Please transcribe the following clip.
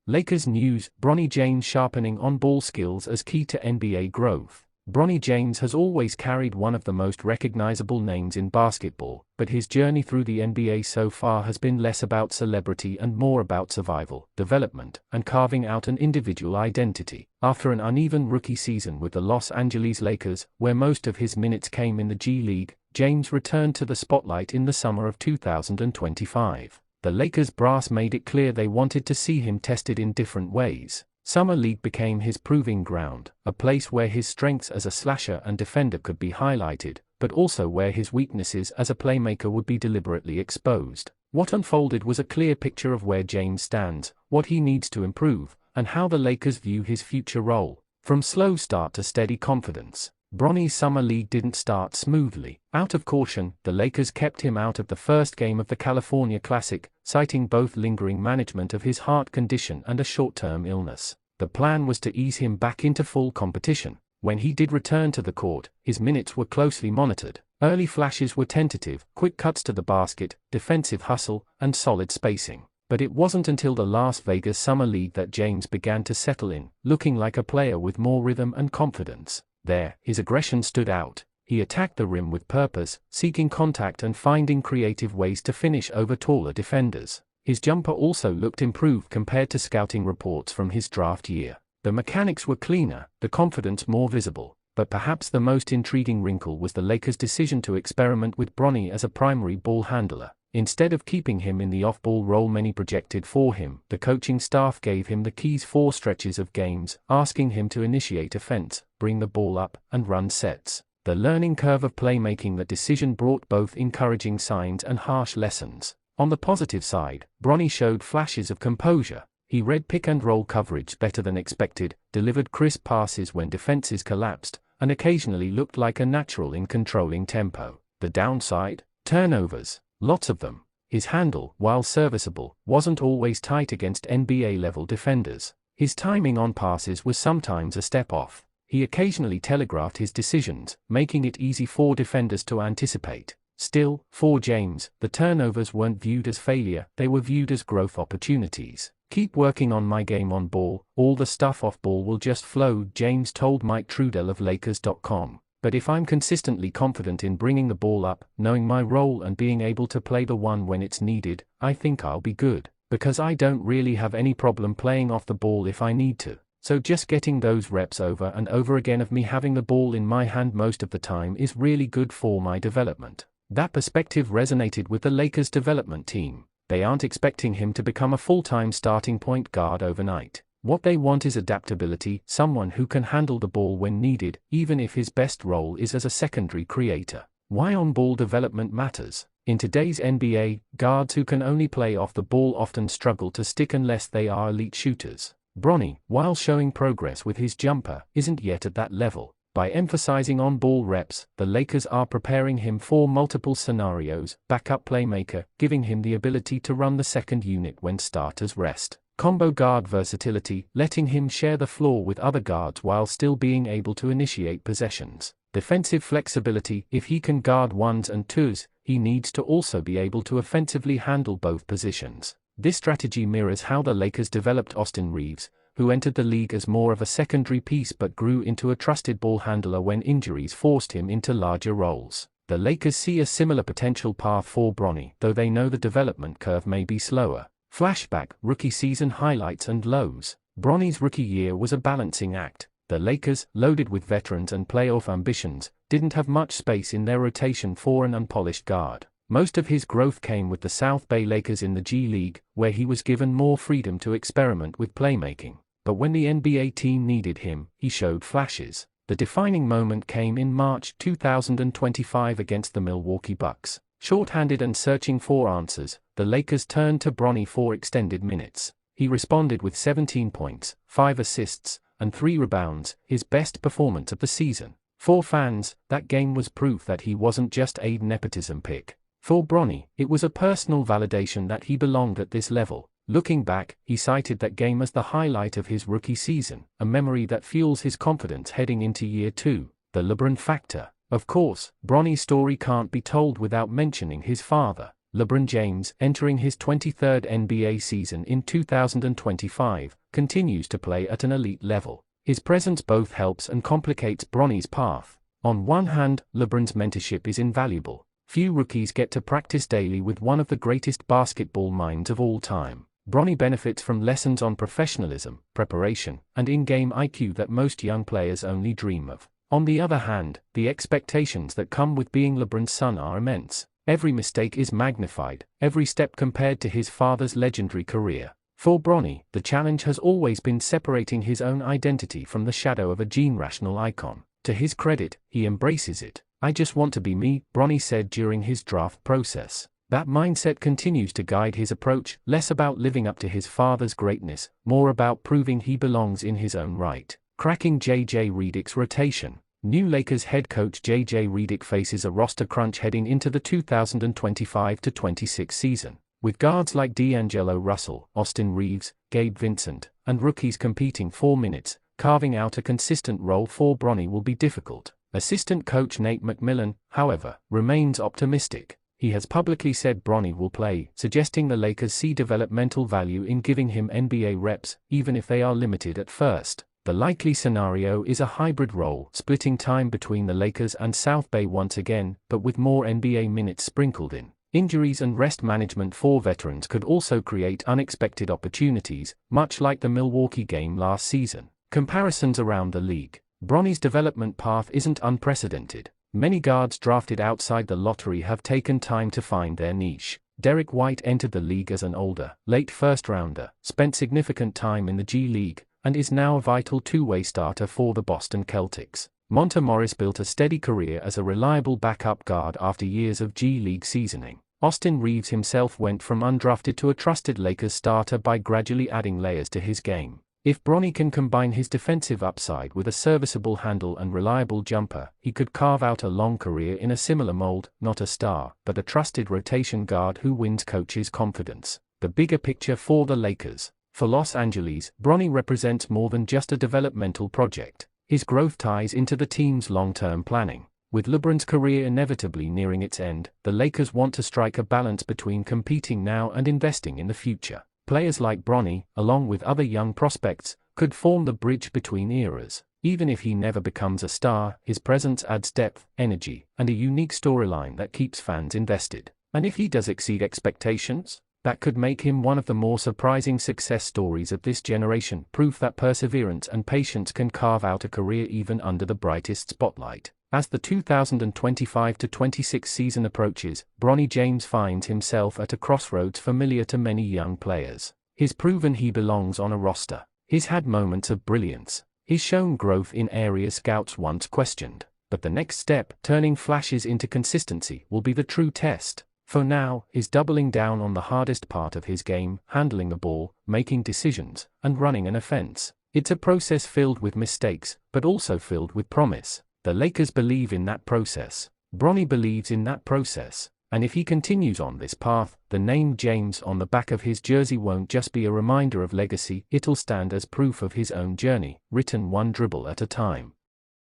Lakers news: Bronny James sharpening on-ball skills as key to NBA growth. Bronny James has always carried one of the most recognizable names in basketball, but his journey through the NBA so far has been less about celebrity and more about survival, development, and carving out an individual identity. After an uneven rookie season with the Los Angeles Lakers, where most of his minutes came in the G League, James returned to the spotlight in the summer of 2025. The Lakers brass made it clear they wanted to see him tested in different ways. Summer League became his proving ground, a place where his strengths as a slasher and defender could be highlighted, but also where his weaknesses as a playmaker would be deliberately exposed. What unfolded was a clear picture of where James stands, what he needs to improve, and how the Lakers view his future role. From slow start to steady confidence, Bronny's Summer League didn't start smoothly. Out of caution, the Lakers kept him out of the first game of the California Classic, citing both lingering management of his heart condition and a short-term illness. The plan was to ease him back into full competition. When he did return to the court, his minutes were closely monitored. Early flashes were tentative, quick cuts to the basket, defensive hustle, and solid spacing. But it wasn't until the Las Vegas Summer League that James began to settle in, looking like a player with more rhythm and confidence. There, his aggression stood out. He attacked the rim with purpose, seeking contact and finding creative ways to finish over taller defenders. His jumper also looked improved compared to scouting reports from his draft year. The mechanics were cleaner, the confidence more visible. But perhaps the most intriguing wrinkle was the Lakers' decision to experiment with Bronny as a primary ball handler. Instead of keeping him in the off-ball role many projected for him, the coaching staff gave him the keys for stretches of games, asking him to initiate offense, bring the ball up, and run sets. The learning curve of playmaking. That decision brought both encouraging signs and harsh lessons. On the positive side, Bronny showed flashes of composure. He read pick-and-roll coverage better than expected, delivered crisp passes when defenses collapsed, and occasionally looked like a natural in controlling tempo. The downside? Turnovers. Lots of them. His handle, while serviceable, wasn't always tight against NBA-level defenders. His timing on passes was sometimes a step off. He occasionally telegraphed his decisions, making it easy for defenders to anticipate. Still, for James, the turnovers weren't viewed as failure, they were viewed as growth opportunities. "Keep working on my game on ball, all the stuff off ball will just flow," James told Mike Trudell of Lakers.com. "But if I'm consistently confident in bringing the ball up, knowing my role and being able to play the one when it's needed, I think I'll be good, because I don't really have any problem playing off the ball if I need to. So just getting those reps over and over again of me having the ball in my hand most of the time is really good for my development." That perspective resonated with the Lakers development team. They aren't expecting him to become a full-time starting point guard overnight. What they want is adaptability, someone who can handle the ball when needed, even if his best role is as a secondary creator. Why on-ball development matters. In today's NBA, guards who can only play off the ball often struggle to stick unless they are elite shooters. Bronny, while showing progress with his jumper, isn't yet at that level. By emphasizing on-ball reps, the Lakers are preparing him for multiple scenarios: backup playmaker, giving him the ability to run the second unit when starters rest. Combo guard versatility, letting him share the floor with other guards while still being able to initiate possessions. Defensive flexibility, if he can guard ones and twos, he needs to also be able to offensively handle both positions. This strategy mirrors how the Lakers developed Austin Reeves, who entered the league as more of a secondary piece but grew into a trusted ball handler when injuries forced him into larger roles. The Lakers see a similar potential path for Bronny, though they know the development curve may be slower. Flashback, rookie season highlights and lows. Bronny's rookie year was a balancing act. The Lakers, loaded with veterans and playoff ambitions, didn't have much space in their rotation for an unpolished guard. Most of his growth came with the South Bay Lakers in the G League, where he was given more freedom to experiment with playmaking. But when the NBA team needed him, he showed flashes. The defining moment came in March 2025 against the Milwaukee Bucks. Short-handed and searching for answers, the Lakers turned to Bronny for extended minutes. He responded with 17 points, 5 assists, and 3 rebounds, his best performance of the season. For fans, that game was proof that he wasn't just a nepotism pick. For Bronny, it was a personal validation that he belonged at this level. Looking back, he cited that game as the highlight of his rookie season, a memory that fuels his confidence heading into year 2. The LeBron factor. Of course, Bronny's story can't be told without mentioning his father. LeBron James, entering his 23rd NBA season in 2025, continues to play at an elite level. His presence both helps and complicates Bronny's path. On one hand, LeBron's mentorship is invaluable. Few rookies get to practice daily with one of the greatest basketball minds of all time. Bronny benefits from lessons on professionalism, preparation, and in-game IQ that most young players only dream of. On the other hand, the expectations that come with being LeBron's son are immense. Every mistake is magnified, every step compared to his father's legendary career. For Bronny, the challenge has always been separating his own identity from the shadow of a generational icon. To his credit, he embraces it. "I just want to be me," Bronny said during his draft process. That mindset continues to guide his approach, less about living up to his father's greatness, more about proving he belongs in his own right. Cracking J.J. Redick's rotation. New Lakers head coach J.J. Redick faces a roster crunch heading into the 2025-26 season. With guards like D'Angelo Russell, Austin Reeves, Gabe Vincent, and rookies competing for minutes, carving out a consistent role for Bronny will be difficult. Assistant coach Nate McMillan, however, remains optimistic. He has publicly said Bronny will play, suggesting the Lakers see developmental value in giving him NBA reps, even if they are limited at first. The likely scenario is a hybrid role, splitting time between the Lakers and South Bay once again, but with more NBA minutes sprinkled in. Injuries and rest management for veterans could also create unexpected opportunities, much like the Milwaukee game last season. Comparisons around the league. Bronny's development path isn't unprecedented. Many guards drafted outside the lottery have taken time to find their niche. Derek White entered the league as an older, late first-rounder, spent significant time in the G League, and is now a vital two-way starter for the Boston Celtics. Monte Morris built a steady career as a reliable backup guard after years of G League seasoning. Austin Reeves himself went from undrafted to a trusted Lakers starter by gradually adding layers to his game. If Bronny can combine his defensive upside with a serviceable handle and reliable jumper, he could carve out a long career in a similar mold, not a star, but a trusted rotation guard who wins coaches' confidence. The bigger picture for the Lakers. For Los Angeles, Bronny represents more than just a developmental project. His growth ties into the team's long-term planning. With LeBron's career inevitably nearing its end, the Lakers want to strike a balance between competing now and investing in the future. Players like Bronny, along with other young prospects, could form the bridge between eras. Even if he never becomes a star, his presence adds depth, energy, and a unique storyline that keeps fans invested. And if he does exceed expectations, that could make him one of the more surprising success stories of this generation, proof that perseverance and patience can carve out a career even under the brightest spotlight. As the 2025-26 season approaches, Bronny James finds himself at a crossroads familiar to many young players. He's proven he belongs on a roster. He's had moments of brilliance. He's shown growth in areas scouts once questioned. But the next step, turning flashes into consistency, will be the true test. For now, he's doubling down on the hardest part of his game, handling the ball, making decisions, and running an offense. It's a process filled with mistakes, but also filled with promise. The Lakers believe in that process. Bronny believes in that process. And if he continues on this path, the name James on the back of his jersey won't just be a reminder of legacy, it'll stand as proof of his own journey, written one dribble at a time.